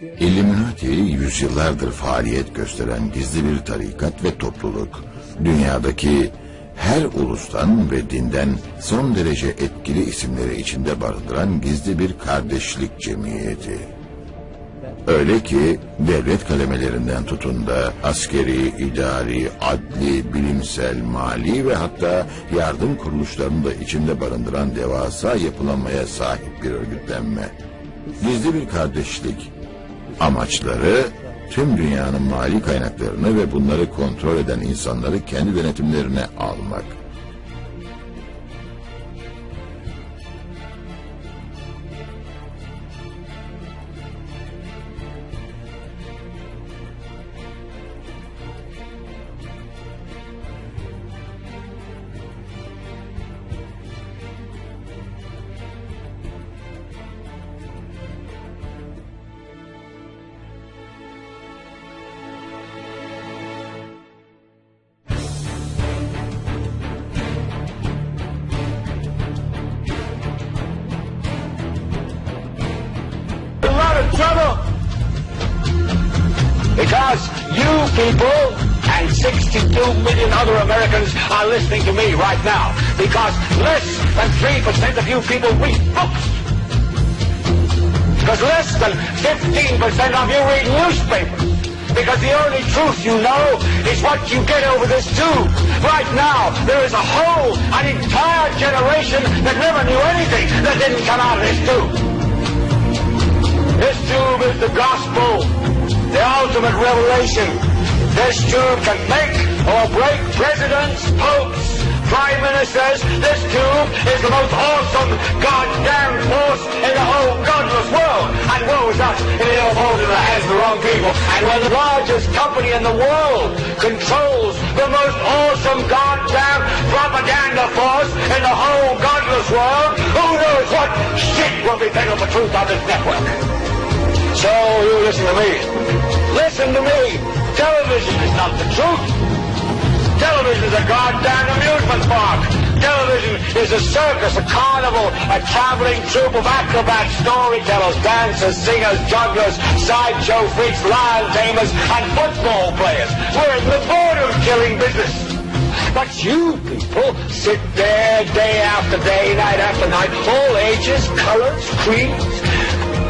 Illuminati yüzyıllardır faaliyet gösteren gizli bir tarikat ve topluluk. Dünyadaki her ulustan ve dinden son derece etkili isimleri içinde barındıran gizli bir kardeşlik cemiyeti. Öyle ki devlet kademelerinden tutun da askeri, idari, adli, bilimsel, mali ve hatta yardım kuruluşlarını da içinde barındıran devasa yapılanmaya sahip bir örgütlenme. Gizli bir kardeşlik. Amaçları tüm dünyanın mali kaynaklarını ve bunları kontrol eden insanları kendi denetimlerine almak. Because you people and 62 million other Americans are listening to me right now. Because less than 3% of you people read books. Because less than 15% of you read newspapers. Because the only truth you know is what you get over this tube. Right now, there is an entire generation that never knew anything that didn't come out of this tube. This tube is the gospel. The ultimate revelation. This tube can make or break presidents, popes, prime ministers. This tube is the most awesome goddamn force in the whole godless world. And woe is us if it don't hold in the hands of the wrong people. And when the largest company in the world controls the most awesome goddamn propaganda force in the whole godless world, who knows what shit will be taken for truth on this network. So you listen to me. Listen to me. Television is not the truth. Television is a goddamn amusement park. Television is a circus, a carnival, a traveling troupe of acrobats, storytellers, dancers, singers, jugglers, sideshow freaks, lion tamers, and football players. We're in the boredom-killing business. But you people sit there day after day, night after night, all ages, colors, creeds.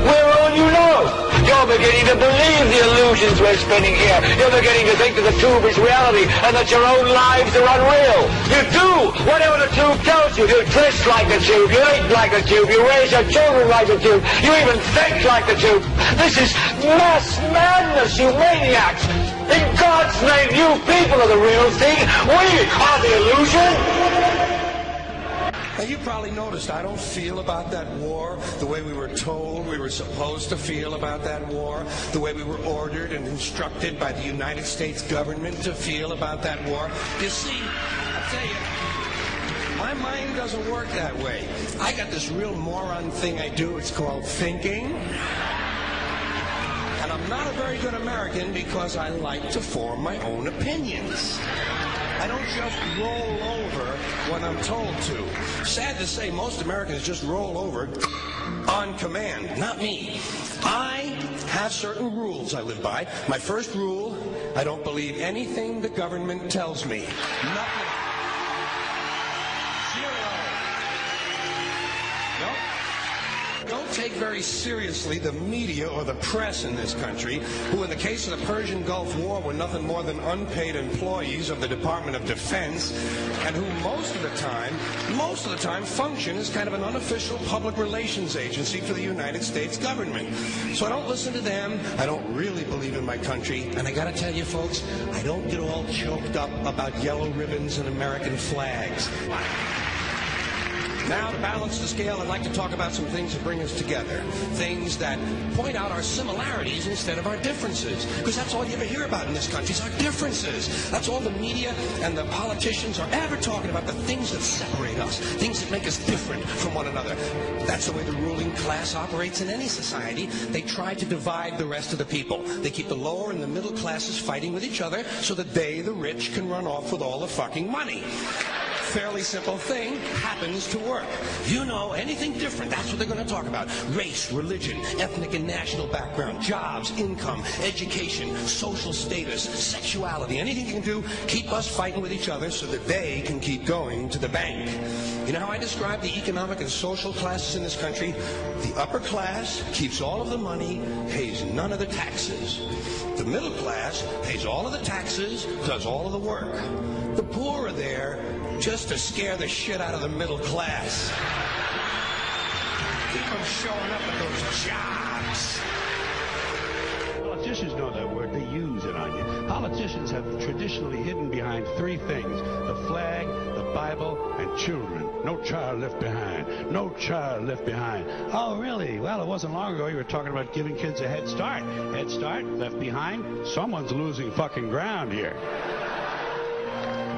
We're all you know. You're beginning to believe the illusions we're spinning here. You're beginning to think that the tube is reality and that your own lives are unreal. You do whatever the tube tells you. You dress like a tube. You eat like a tube. You raise your children like a tube. You even think like a tube. This is mass madness, you maniacs. In God's name, you people are the real thing. We are the illusion. Now, you probably noticed I don't feel about that war the way we were told we were supposed to feel about that war, the way we were ordered and instructed by the United States government to feel about that war. You see, I tell you, my mind doesn't work that way. I got this real moron thing I do. It's called thinking. And I'm not a very good American because I like to form my own opinions. I don't just roll over when I'm told to. Sad to say, most Americans just roll over on command. Not me. I have certain rules I live by. My first rule, I don't believe anything the government tells me. Nothing. Zero. Nope. Don't take very seriously the media or the press in this country, who in the case of the Persian Gulf War were nothing more than unpaid employees of the Department of Defense, and who most of the time function as kind of an unofficial public relations agency for the United States government. So I don't listen to them. I don't really believe in my country. And I gotta tell you folks, I don't get all choked up about yellow ribbons and American flags. Now, to balance the scale, I'd like to talk about some things that bring us together. Things that point out our similarities instead of our differences. Because that's all you ever hear about in this country is our differences. That's all the media and the politicians are ever talking about, the things that separate us, things that make us different from one another. That's the way the ruling class operates in any society. They try to divide the rest of the people. They keep the lower and the middle classes fighting with each other so that they, the rich, can run off with all the fucking money. fairly simple thing happens to work. You know, anything different, that's what they're going to talk about. Race, religion, ethnic and national background, jobs, income, education, social status, sexuality, anything you can do, keep us fighting with each other so that they can keep going to the bank. You know how I describe the economic and social classes in this country? The upper class keeps all of the money, pays none of the taxes. The middle class pays all of the taxes, does all of the work. The poor are there just to scare the shit out of the middle class. Keep them showing up at those jobs. Politicians know that word. They use it on you. Politicians have traditionally hidden behind three things: the flag, the Bible, and children. No child left behind. No child left behind. Oh, really? Well, it wasn't long ago you were talking about giving kids a head start. Head start? Left behind? Someone's losing fucking ground here.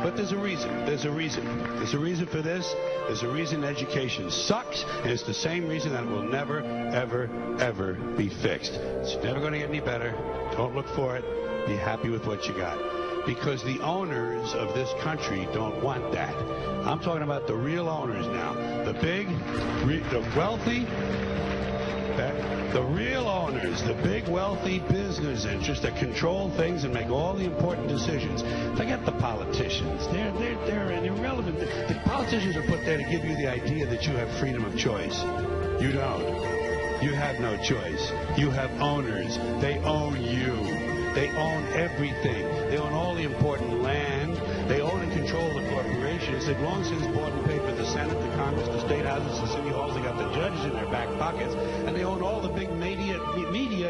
But there's a reason. There's a reason. There's a reason for this. There's a reason education sucks, and it's the same reason that it will never, ever, ever be fixed. It's never going to get any better. Don't look for it. Be happy with what you got. Because the owners of this country don't want that. I'm talking about the real owners now. The big, the wealthy, the real owners, the big wealthy business interests that control things and make all the important decisions. Forget the politicians. They're irrelevant. The politicians are put there to give you the idea that you have freedom of choice. You don't. You have no choice. You have owners. They own you. They own everything. They own all the important land. They own and control the corporations. They've long since bought and paid for the Senate, the Congress, the state houses, the city halls. They got the judges in their back pockets, and they own all the big media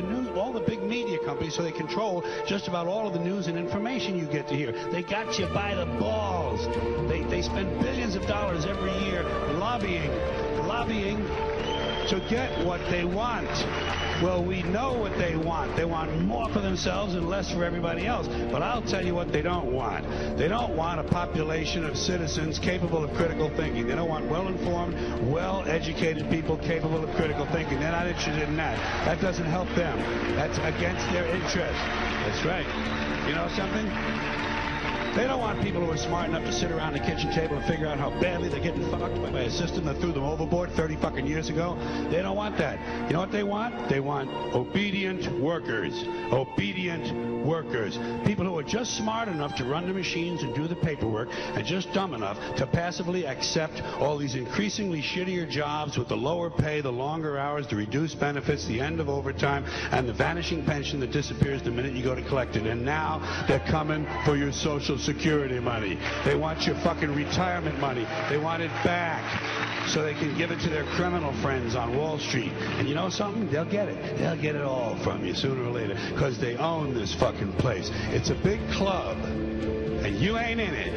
news, all the big media companies. So they control just about all of the news and information you get to hear. They got you by the balls. They spend billions of dollars every year lobbying to get what they want. Well, we know what they want. They want more for themselves and less for everybody else. But I'll tell you what they don't want. They don't want a population of citizens capable of critical thinking. They don't want well-informed, well-educated people capable of critical thinking. They're not interested in that. That doesn't help them. That's against their interest. That's right. You know something? They don't want people who are smart enough to sit around the kitchen table and figure out how badly they're getting fucked by a system that threw them overboard 30 fucking years ago. They don't want that. You know what they want? They want obedient workers. Obedient workers. People who are just smart enough to run the machines and do the paperwork, and just dumb enough to passively accept all these increasingly shittier jobs with the lower pay, the longer hours, the reduced benefits, the end of overtime, and the vanishing pension that disappears the minute you go to collect it. And now they're coming for your Social Security money. They want your fucking retirement money. They want it back so they can give it to their criminal friends on Wall Street. And you know something? They'll get it. They'll get it all from you sooner or later, because they own this fucking place. It's a big club, and you ain't in it.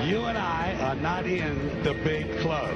You and I are not in the big club.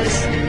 Görüşürüz.